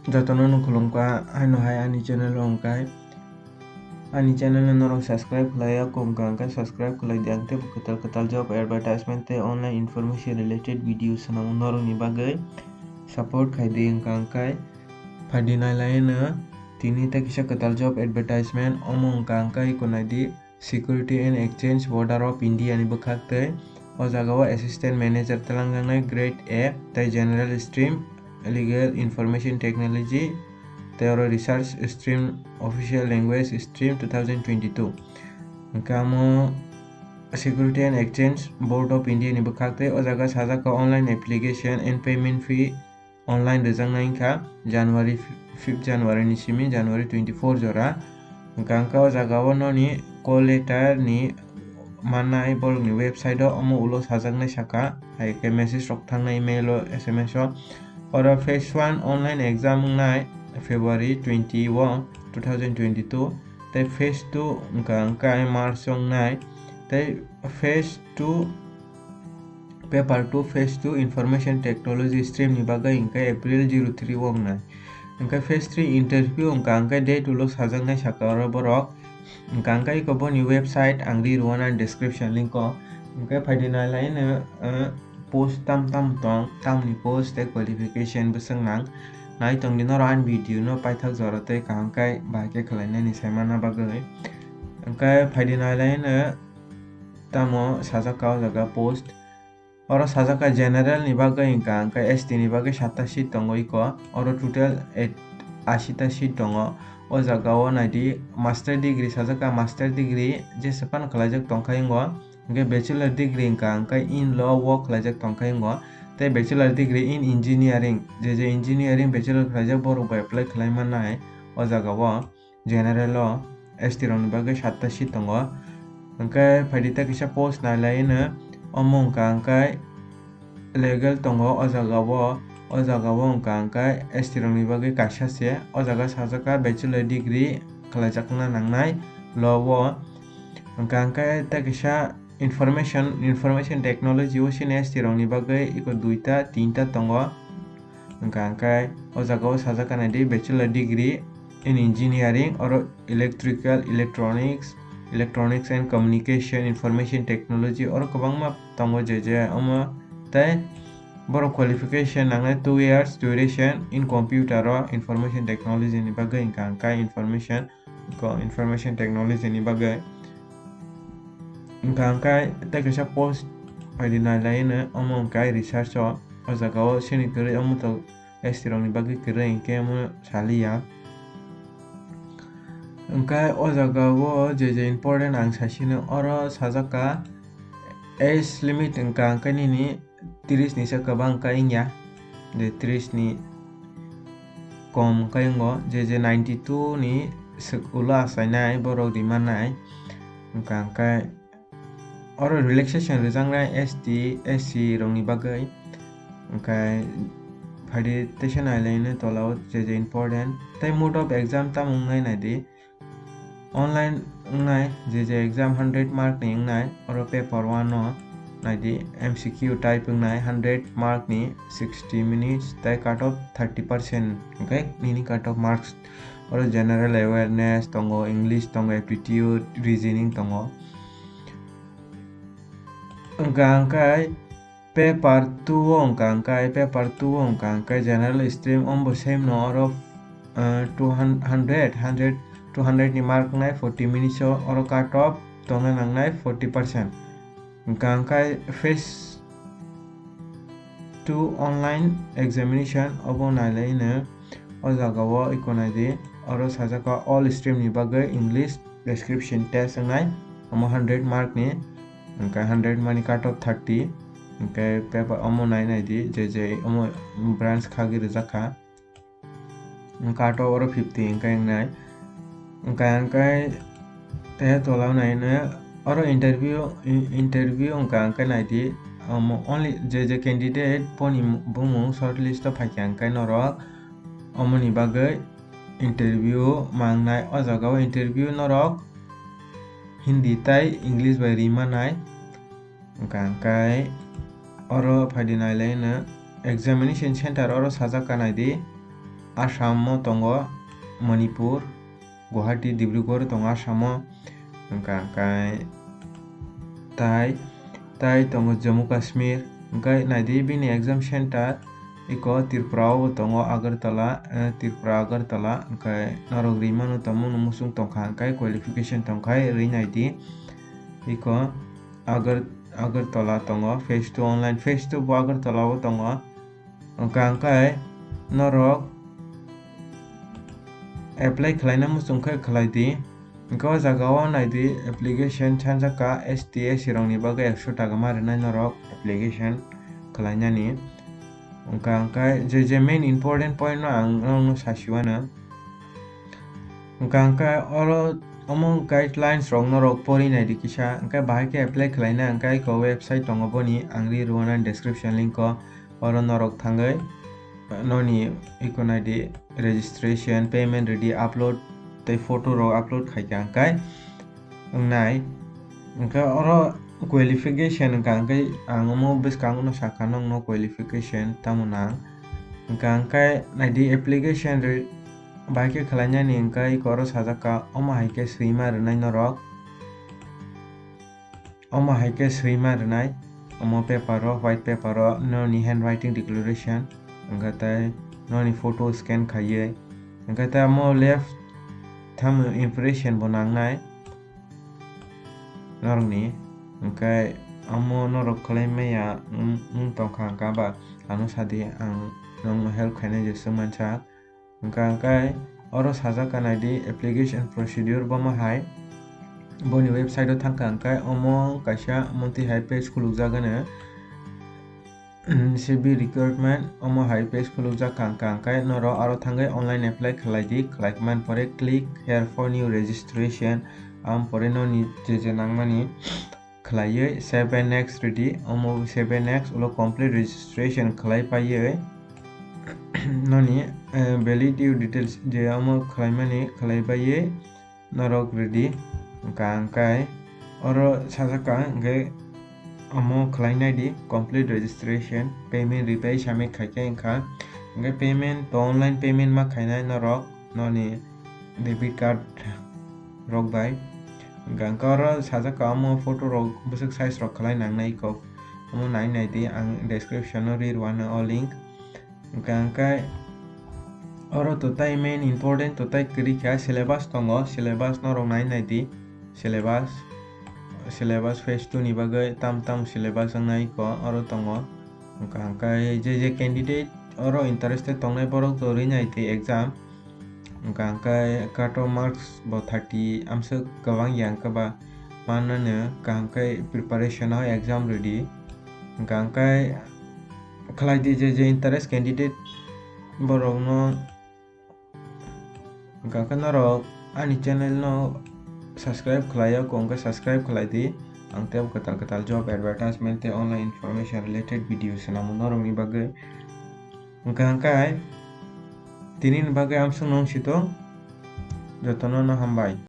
Jatono Khulumkha ano hai ani channel ongkai ani channel norong subscribe khlaya komka subscribe khlai diangte ketal job advertisement te online information related videos sanam norong ni bagai support khai di angkai phadinai laina tini ta kisa ketal job advertisement omong angkai konai di Security and Exchange Board of India ni bakhakte o jagao assistant manager talanganai grade A tai general stream legal information technology Theoro research stream official language stream 2022 kamo Security and Exchange Board of India ni bakhakte o jaga sajaka online application and payment fee online rejangnai kha January 5 January ni simi January 24 jora gangka o jaga o noni call letter ni manai bol ni website o omo ulo sajaknai saka hai ke message rok thangnai email o SMS o oro phase 1 online exam ngai February 21 2022 tai phase 2 angka March ngai tai phase 2 paper 2 phase 2 information technology stream ni bagai angka April 03 ngai angka phase 3 interview angka date ulo sajaknai saka oro borok angka iko ni website angri ruana description link ko angka phaidina lain post tam ni post te qualification busangnang nai tong dino ran video no paithak jorate kangkai baike khlaina ni saimana bagai angkai phaidina lain tamo sajaka jaga post oro sajaka general ni bagai angkai ST ni bagai 87 tongo iko oro total 80 ta seat tongo o jaga o naidi master degree sajaka master degree je sepan khlajak tongkhaingo angkai bachelor degree angkai in law work khlajak tongkhaingo tai bachelor degree in engineering je engineering bachelor khlajak borok by apply khlaimanai o jaga o general o ST rok ni bagai 7 seat tongo angkai phaidita kisa post nalaina omong angkai legal tongo o jaga o angkai ST rok ni bagai kaisa se o jaga sajaka bachelor degree khlajakna nangnai law o angkai ta kisa information technology o sine ST rok ni bagai iko 2 3 tongo angkai o jaga o sajaka nai bachelor degree in engineering or electrical electronics and communication information technology or kabangma tongo je omo tai boro qualification nangnai 2 years duration in computer or information technology ni bagai angkai information technology ni bagai angkai ta kisa post phaidina laina omo angkai research o jaga o sini kre omo to ST rok ni bagai kre ingke omo salia angkai o jaga o je important ang sasino oro sajaka age limit angkai nini 30 ni sakabang kaingya de 30 ni kom kaingo je 92 ni ula asainai borok dimanai angkai oro relaxation rejangnai ST SC rok ni bagai angkai phadi station laina tolao je important tai mode of exam tamung nai nai online ngai je exam 100 mark ni ngai oro paper 1 no nai MCQ type ngai 100 mark ni 60 minutes tai cut off 30% okay nini cut off marks oro general awareness tongo English tongo aptitude reasoning tongo angkai paper 2 angkai general stream ombo same no oro 200 ni mark nai 40 minutes oro cut off tonga nangnai 40% angkai phase 2 online examination obo nalaina o jaga o ikonai oro sajaka all stream ni bagai English description test ngai omo 100 mark ni angkai 100 mani cut off 30 angkai paper omo nai je omo branch khagi rijaka cut off oro 50 angkai nai angkai te tolao nai oro interview angkai nai only je candidate poni bumu shortlist of angkai norok omo ni bagai interview mangnai o jaga o interview norok Hindi tai English by rimanai angkai oro phaidinai laina examination center oro sajaka nai Assam tongo Manipur Guwahati Dibrugarh tongo Assam hingkai tai tongo Jammu Kashmir hingkai naidi bini exam center iko Tripura tongo Agartala hingkai norok rimano tamung musung tongkha hingkai qualification tongkhai naidi iko Agartala tongo phase 2 online phase 2 bo Agartala tongo hingkai norok apply khlaina musungkhai khlaidi hingkai o jagao naidi application sanjaka STS rokni bagui 100 taka ma rwnai norok application khlainani hingkai je main important point no ang no sasiwano hingkai oro omo guidelines rok norok pori naidi kisa hingkai bahai ke apply khlaina hingkai ko website tongo boni ang ri rwana description link o oro norok thangui noni iko naidi registration payment ready upload tei photo rok upload khaika hingkai wngnai hingkai oro qualification hingkai ang omo bwskang no saka no qualification tamona hingkai naidi application bahai ke khlainani hingkai oro sajaka omo haike swima rwnai norok omo paper o white paper o noni handwriting declaration hingkai tai noni photo scan khaiui hingkai tai amo left thumb impression bo nangnai norokni hingkai amo norok khlaimaya tongkha hingka ba ano sadi ang nongno help khainai je swngmansak hingkai oro sajaka naidi application procedure bo hai boni website o thangka hingkai omo kaisa monthly hai page khulukjagano SEBI recruitment omo hai page khulukjak hingkai noro aro thangai online apply khlaidi khlaikman pore click here for new registration pore noni je nangmani khlaiui save and next ready omo save and next ulo complete registration khlaipaiui noni valid details je omo khlaimani khlaibaiui norok ready hingkai oro sajaka hingkai omo khlainai di complete registration payment repay sami khaikai hingkai payment to online payment ma khainai norok noni debit card rok bai hingkai oro sajaka omo photo rok bwsuk size rok khlai nangnai iko omo nainai di ang description o rirwano o link hingkai oro totai main important totai kwrwi kha syllabus tongo syllabus norok nainai di syllabus phase 2 ni bagui tam syllabus wngnai iko oro tongo hingkai je candidate oro interested tongnai borok to rinai ti exam hingkai cut off marks bo 30 amsuk kwbang yang ba manano hingkai preparation o exam ready hingkai khlai di je interest candidate borok no hingkai norok ani channel no subscribe khlaio hingkai subscribe khlai di ang tebo ketal job advertisement tei online information related video swnamo norokni bagui hingkai tini ni bagui amsung nong sitong jotono no hambai।